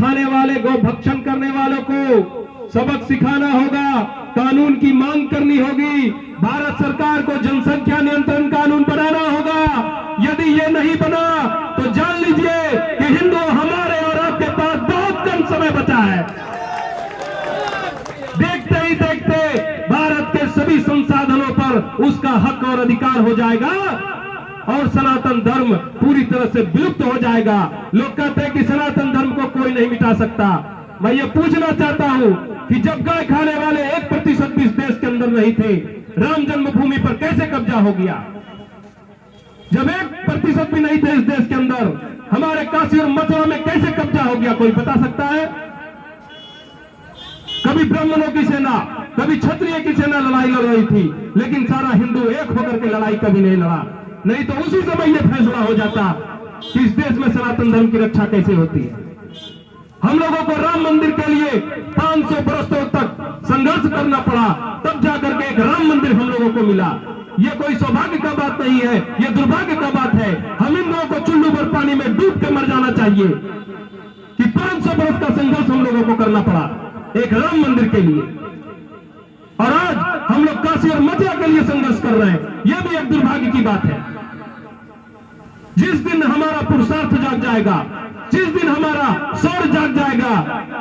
खाने वाले, गौ भक्षण करने वालों को सबक सिखाना होगा, कानून की मांग करनी होगी। भारत सरकार को जनसंख्या नियंत्रण कानून बनाना होगा। यदि ये नहीं बना तो जान लीजिए कि हिंदू हमारे और आपके पास बहुत कम समय बचा है। देखते ही देखते भारत के सभी संसाधनों पर उसका हक और अधिकार हो जाएगा और सनातन धर्म पूरी तरह से विलुप्त हो जाएगा। लोग कहते हैं कि सनातन धर्म को कोई नहीं मिटा सकता। मैं ये पूछना चाहता हूं कि जब गाय खाने वाले 1% भी इस देश के अंदर नहीं थे, राम जन्मभूमि पर कैसे कब्जा हो गया? जब 1% भी नहीं थे इस देश के अंदर, हमारे काशी और मथुरा में कैसे कब्जा हो गया? कोई बता सकता है? कभी ब्राह्मणों की सेना, कभी क्षत्रिय की सेना लड़ाई लड़ रही थी, लेकिन सारा हिंदू एक होकर के लड़ाई कभी नहीं लड़ा। नहीं तो उसी समय यह फैसला हो जाता कि इस देश में सनातन धर्म की रक्षा कैसे होती है। हम लोगों को राम मंदिर के लिए 500 बरसों तक संघर्ष करना पड़ा, तब जाकर के एक राम मंदिर हम लोगों को मिला। ये कोई सौभाग्य का बात नहीं है, ये दुर्भाग्य का बात है। हम हिंदुओं को चुल्लू भर पानी में डूब के मर जाना चाहिए कि 500 बरस का संघर्ष हम लोगों को करना पड़ा एक राम मंदिर के लिए, और आज हम लोग काशी और मथुरा के लिए संघर्ष कर रहे हैं। यह भी एक दुर्भाग्य की बात है। जिस दिन हमारा पुरुषार्थ जाग जाएगा, जिस दिन हमारा शौर्य जाग जाएगा,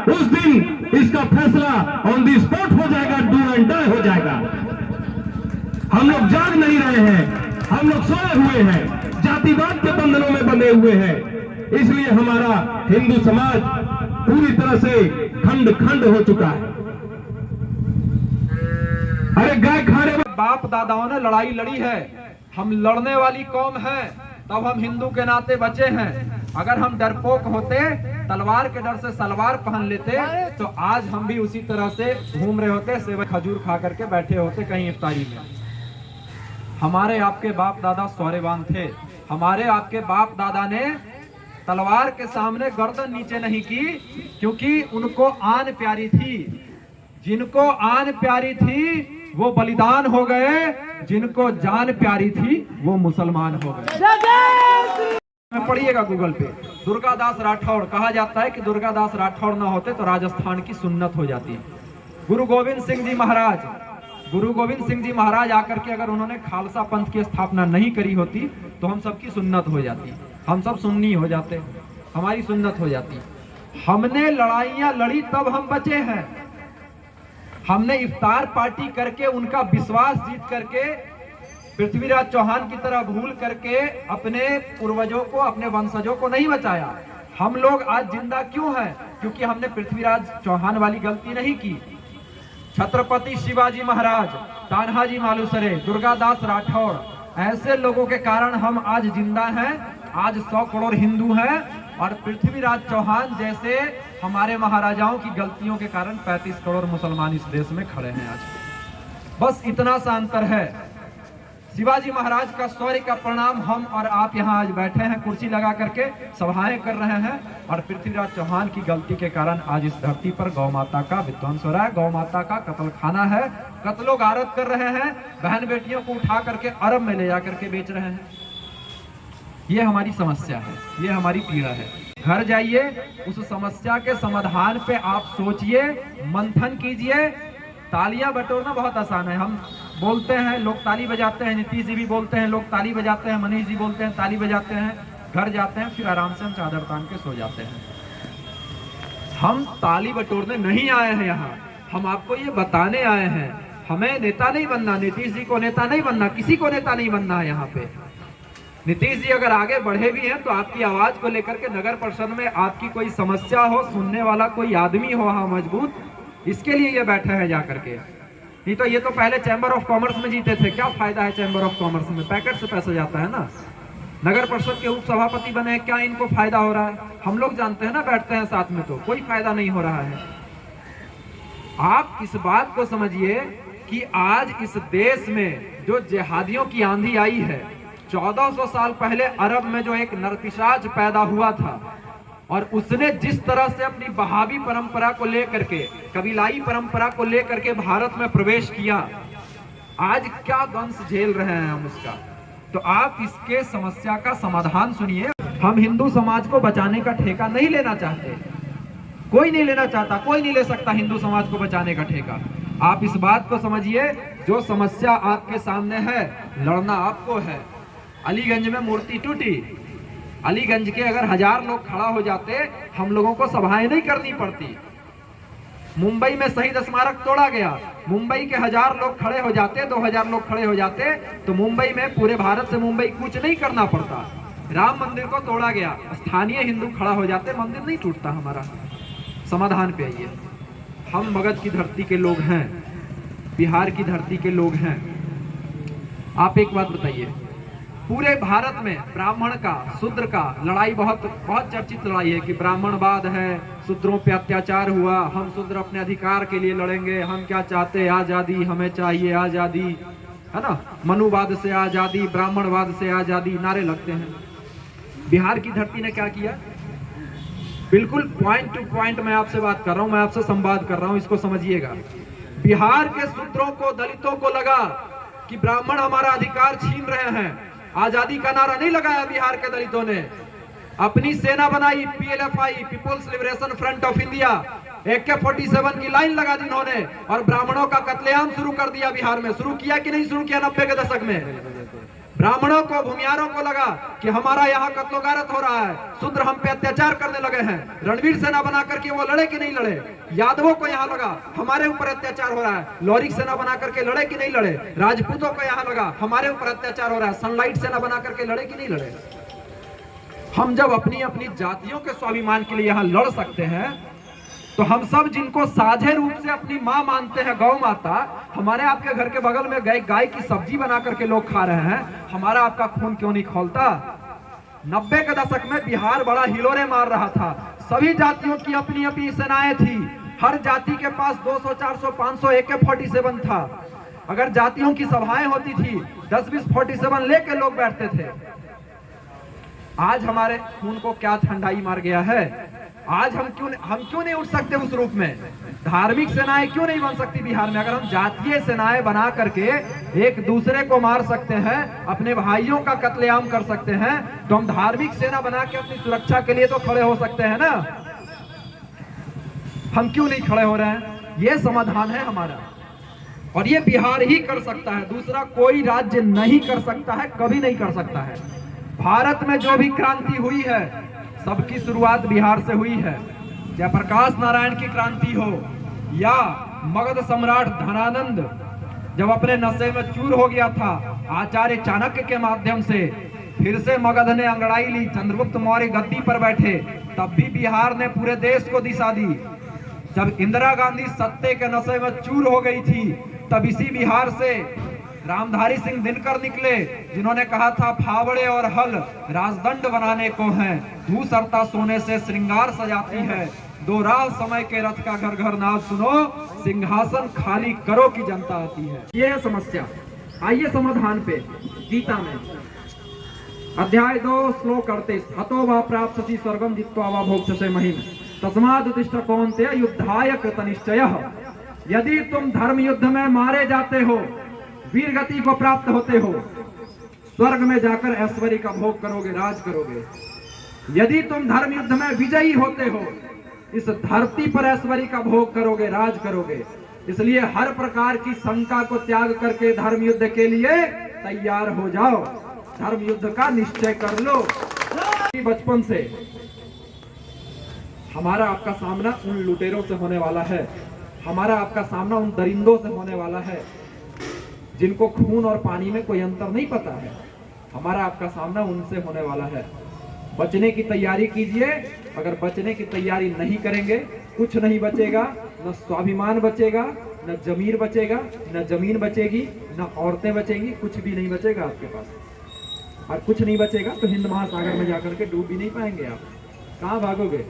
उस दिन इसका फैसला ऑन दी स्पॉट हो जाएगा, डू एंड डाई हो जाएगा। हम लोग जाग नहीं रहे हैं, हम लोग सोए हुए हैं, जातिवाद के बंधनों में बंधे हुए हैं। इसलिए हमारा हिंदू समाज पूरी तरह से खंड खंड हो चुका है। अरे गाय खाने वाले बाप दादाओं ने लड़ाई लड़ी है, हम लड़ने वाली कौम है, तब हम हिंदू के नाते बचे हैं। अगर हम डरपोक होते, तलवार के डर से सलवार पहन लेते, तो आज हम भी उसी तरह से घूम रहे होते, सेब खजूर खा करके बैठे होते कहीं इफ्तारी में। हमारे आपके बाप दादा शौर्यवान थे। हमारे आपके बाप दादा ने तलवार के सामने गर्दन नीचे नहीं की, क्योंकि उनको आन प्यारी थी। जिनको आन प्यारी थी वो बलिदान हो गए, जिनको जान प्यारी थी वो मुसलमान हो गए। पढ़िएगा गूगल पे, दुर्गादास राठौड़। कहा जाता है कि दुर्गादास राठौड़ ना होते तो राजस्थान की सुन्नत हो जाती। गुरु गोविंद सिंह जी महाराज आकर के अगर उन्होंने खालसा पंथ की स्थापना नहीं करी होती तो हम सबकी सुन्नत हो जाती, हम सब सुन्नी हो जाते, हमारी सुन्नत हो जाती। हमने लड़ाइयां लड़ी तब हम बचे हैं। हमने इफ्तार पार्टी करके उनका विश्वास जीत करके पृथ्वीराज चौहान की तरह भूल करके अपने पूर्वजों को, अपने वंशजों को नहीं बचाया। हम लोग आज जिंदा क्यों हैं? क्योंकि हमने पृथ्वीराज चौहान वाली गलती नहीं की। छत्रपति शिवाजी महाराज, तान्हाजी मालुसरे, दुर्गादास राठौड़, ऐसे लोगों के कारण हम आज जिंदा हैं। आज 100 करोड़ हिंदू हैं, और पृथ्वीराज चौहान जैसे हमारे महाराजाओं की गलतियों के कारण 35 करोड़ मुसलमान इस देश में खड़े हैं आज। बस इतना सा अंतर है। शिवाजी महाराज का शौर्य का परिणाम हम और आप यहाँ आज बैठे हैं, कुर्सी लगा करके सभाएं कर रहे हैं, और पृथ्वीराज चौहान की गलती के कारण आज इस धरती पर गौ माता का विध्वंस हो रहा है। गौ माता का कत्ल खाना है, कत्लो गारत कर रहे हैं, बहन बेटियों को उठा करके अरब में ले जा करके बेच रहे हैं। ये हमारी समस्या है, ये हमारी पीड़ा है। घर जाइए, उस समस्या के समाधान पे आप सोचिए, मंथन कीजिए। तालियां बटोरना बहुत आसान है। हम बोलते हैं, लोग ताली बजाते हैं, नीतीश जी भी बोलते हैं, लोग ताली बजाते हैं, मनीष जी बोलते हैं, ताली बजाते हैं, घर जाते हैं, फिर आराम से हम चादर तान के सो जाते हैं। हम ताली बटोरने नहीं आए हैं यहाँ, हम आपको ये बताने आए हैं। हमें नेता नहीं बनना, नीतीश जी को नेता नहीं बनना, किसी को नेता नहीं बनना है यहाँ पे। नीतीश जी अगर आगे बढ़े भी हैं तो आपकी आवाज को लेकर के नगर परिषद में आपकी कोई समस्या हो, सुनने वाला कोई आदमी हो वहाँ मजबूत, इसके लिए ये बैठे हैं जा करके। नहीं तो ये तो पहले चैम्बर ऑफ कॉमर्स में जीते थे। क्या फायदा है चैम्बर ऑफ कॉमर्स में? पैकेट से पैसा जाता है ना। नगर परिषद के उप सभापति बने, क्या इनको फायदा हो रहा है? हम लोग जानते हैं ना, बैठते हैं साथ में, तो कोई फायदा नहीं हो रहा है। आप इस बात को समझिए कि आज इस देश में जो जिहादियों की आंधी आई है, 1400 साल पहले अरब में जो एक नरपिशाच पैदा हुआ था, और उसने जिस तरह से अपनी बहावी परंपरा को लेकर के, कबीलाई परंपरा को लेकर के भारत में प्रवेश किया, आज क्या दंश झेल रहे हैं हम उसका। तो आप इसके समस्या का समाधान सुनिए। हम हिंदू समाज को बचाने का ठेका नहीं लेना चाहते। कोई नहीं लेना चाहता, कोई नहीं ले सकता हिंदू समाज को बचाने का ठेका। आप इस बात को समझिए, जो समस्या आपके सामने है लड़ना आपको है। अलीगंज में मूर्ति टूटी, अलीगंज के अगर 1000 लोग खड़ा हो जाते, हम लोगों को सभाएं नहीं करनी पड़ती। मुंबई में शहीद स्मारक तोड़ा गया, मुंबई के 1000 लोग खड़े हो जाते, 2000 लोग खड़े हो जाते, तो मुंबई में पूरे भारत से मुंबई कूच नहीं करना पड़ता। राम मंदिर को तोड़ा गया, स्थानीय हिंदू खड़ा हो जाते, मंदिर नहीं टूटता हमारा। समाधान पे आइए। हम मगध की धरती के लोग हैं, बिहार की धरती के लोग हैं। आप एक बात बताइए, पूरे भारत में ब्राह्मण का, शूद्र का लड़ाई बहुत चर्चित लड़ाई है कि ब्राह्मणवाद है, शूद्रों पे अत्याचार हुआ, हम शूद्र अपने अधिकार के लिए लड़ेंगे, हम क्या चाहते हैं, आजादी, हमें चाहिए आजादी, है ना, मनुवाद से आजादी, ब्राह्मणवाद से आजादी, नारे लगते हैं। बिहार की धरती ने क्या किया? बिल्कुल पॉइंट टू पॉइंट मैं आपसे बात कर रहा हूं, मैं आपसे संवाद कर रहा हूं, इसको समझिएगा। बिहार के शूद्रों को, दलितों को लगा कि ब्राह्मण हमारा अधिकार छीन रहे हैं, आजादी का नारा नहीं लगाया बिहार के दलितों ने। अपनी सेना बनाई, PLFI, people's liberation front of India, AK-47 की लाइन लगा दी इन्होंने और ब्राह्मणों का कत्लेआम शुरू कर दिया बिहार में। शुरू किया कि नहीं शुरू किया 90 के दशक में? ब्राह्मणों को, भूमियारों को लगा कि हमारा यहाँ कत्लोगारत हो रहा है, शूद्र हम पे अत्याचार करने लगे हैं। रणवीर सेना बना करके वो लड़े कि नहीं लड़े? यादवों को यहाँ लगा हमारे ऊपर अत्याचार हो रहा है, लॉरिक सेना बना करके लड़े कि नहीं लड़े? राजपूतों को यहाँ लगा हमारे ऊपर अत्याचार हो रहा है, सनलाइट सेना बना करके लड़े कि नहीं लड़े? हम जब अपनी अपनी जातियों के स्वाभिमान के लिए यहाँ लड़ सकते हैं, तो हम सब जिनको साझे रूप से अपनी माँ मानते हैं, गौ माता, हमारे आपके घर के बगल में गाय की सब्जी बना करके लोग खा रहे हैं, हमारा आपका खून क्यों नहीं खौलता? 90 के दशक में बिहार बड़ा हिलोरे मार रहा था, सभी जातियों की अपनी अपनी सेनाएं थी, हर जाति के पास 200, 400, 500 AK-47 था। अगर जातियों की सभाएं होती थी, 10-20 47 लेके लोग बैठते थे। आज हमारे खून को क्या ठंडाई मार गया है? आज हम क्यों नहीं उठ सकते उस रूप में? धार्मिक सेनाएं क्यों नहीं बन सकती बिहार में? अगर हम जातीय सेनाएं बना करके एक दूसरे को मार सकते हैं, अपने भाइयों का कत्लेआम कर सकते हैं, तो हम धार्मिक सेना बना के अपनी सुरक्षा के लिए तो खड़े हो सकते हैं ना। हम क्यों नहीं खड़े हो रहे हैं? ये समाधान है हमारा, और ये बिहार ही कर सकता है, दूसरा कोई राज्य नहीं कर सकता है, कभी नहीं कर सकता है। भारत में जो भी क्रांति हुई है, सबकी शुरुआत बिहार से हुई है। जयप्रकाश नारायण की क्रांति हो या मगध सम्राट धनानंद जब अपने नशे में चूर हो गया था, आचार्य चाणक्य के माध्यम से फिर से मगध ने अंगड़ाई ली, चंद्रगुप्त मौर्य गद्दी पर बैठे, तब भी बिहार ने पूरे देश को दिशा दी। जब इंदिरा गांधी सत्ते के नशे में चूर हो गई थी, तब इसी बिहार से रामधारी सिंह दिनकर निकले, जिन्होंने कहा था फावड़े और हल राजदंड बनाने को हैं, धूसरता सोने से श्रृंगार सजाती है, दो राल समय के रथ का घर घर नाद सुनो, सिंहासन खाली करो की जनता आती है। ये है समस्या। आइए समाधान पे। गीता में अध्याय 2 श्लोक 38, हतो वा प्राप्स्यसि स्वर्गम जित्वा वा भोक्ष्यसे महिम तस्माद् उत्तिष्ठ कौन्तेय युद्धाय कृतनिश्चयः। यदि तुम धर्म युद्ध में मारे जाते हो, वीर गति को प्राप्त होते हो, स्वर्ग में जाकर ऐश्वर्य का भोग करोगे, राज करोगे। यदि तुम धर्म युद्ध में विजयी होते हो, इस धरती पर ऐश्वर्य का भोग करोगे, राज करोगे। इसलिए हर प्रकार की शंका को त्याग करके धर्म युद्ध के लिए तैयार हो जाओ, धर्म युद्ध का निश्चय कर लो। बचपन से हमारा आपका सामना उन लुटेरों से होने वाला है, हमारा आपका सामना उन दरिंदों से होने वाला है जिनको खून और पानी में कोई अंतर नहीं पता है। हमारा आपका सामना उनसे होने वाला है। बचने की तैयारी कीजिए। अगर बचने की तैयारी नहीं करेंगे, कुछ नहीं बचेगा, न स्वाभिमान बचेगा, न जमीर बचेगा, न जमीन बचेगी, न औरतें बचेंगी, कुछ भी नहीं बचेगा आपके पास। और कुछ नहीं बचेगा तो हिंद महासागर में जाकर के डूब भी नहीं पाएंगे आप। कहाँ भागोगे?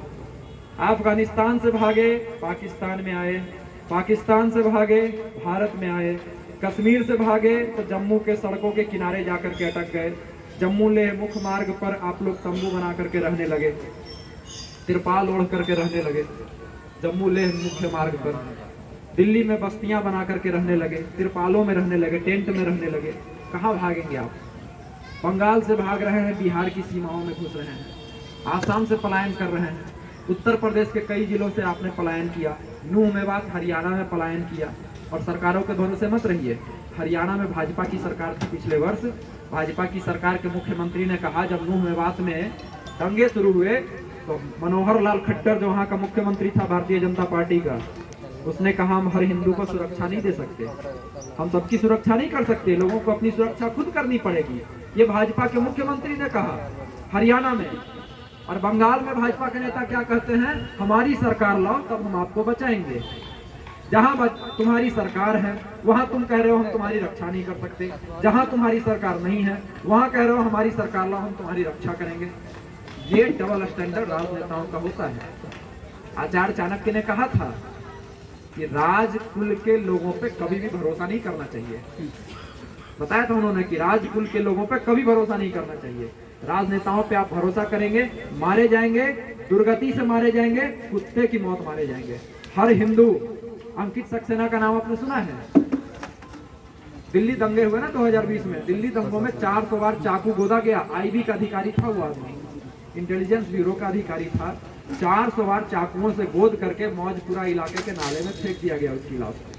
अफगानिस्तान से भागे, पाकिस्तान में आए, पाकिस्तान से भागे, भारत में आए, कश्मीर से भागे तो जम्मू के सड़कों के किनारे जाकर के अटक गए। जम्मू लेह मुख्य मार्ग पर आप लोग तंबू बना करके रहने लगे, तिरपाल ओढ़ करके रहने लगे। जम्मू लेह मुख्य मार्ग पर दिल्ली में बस्तियां बना करके रहने लगे, तिरपालों में रहने लगे, टेंट में रहने लगे। कहाँ भागेंगे आप? बंगाल से भाग रहे हैं, बिहार की सीमाओं में घुस रहे हैं, आसाम से पलायन कर रहे हैं, उत्तर प्रदेश के कई जिलों से आपने पलायन किया, नूह मेवात हरियाणा में पलायन किया, और सरकारों के भरोसे मत रहिए। हरियाणा में भाजपा की सरकार थी पिछले वर्ष, भाजपा की सरकार के मुख्यमंत्री ने कहा जब नूह मेवात में दंगे शुरू हुए तो मनोहर लाल खट्टर जो वहाँ का मुख्यमंत्री था भारतीय जनता पार्टी का, उसने कहा हम हर हिंदू को सुरक्षा नहीं दे सकते, हम सबकी सुरक्षा नहीं कर सकते, लोगों को अपनी सुरक्षा खुद करनी पड़ेगी। ये भाजपा के मुख्यमंत्री ने कहा हरियाणा में। और बंगाल में भाजपा के नेता क्या कहते हैं, हमारी सरकार लाओ तब हम आपको बचाएंगे। जहां तुम्हारी सरकार है वहां तुम कह रहे हो हम तुम्हारी रक्षा नहीं कर सकते, जहां तुम्हारी सरकार नहीं है वहां कह रहे हो हमारी सरकार लाओ हम तुम्हारी रक्षा करेंगे। ये डबल स्टैंडर्ड राजनेताओं का होता है। आचार्य चाणक्य ने कहा था कि राजकुल के लोगों पे कभी भी भरोसा नहीं करना चाहिए। बताया था उन्होंने कि राजकुल के लोगों पे कभी भरोसा नहीं करना चाहिए। राजनेताओं पे आप भरोसा करेंगे मारे जाएंगे, दुर्गति से मारे जाएंगे, कुत्ते की मौत मारे जाएंगे। हर हिंदू, अंकित सक्सेना का नाम आपने सुना है? दिल्ली दंगे हुए ना 2020 में, दिल्ली दंगों में 400 बार चाकू गोदा गया। आईबी का अधिकारी था वो आदमी, इंटेलिजेंस ब्यूरो का अधिकारी था। 400 बार चाकुओं से गोद करके मौजपुरा इलाके के नाले में फेंक दिया गया उसकी लाश।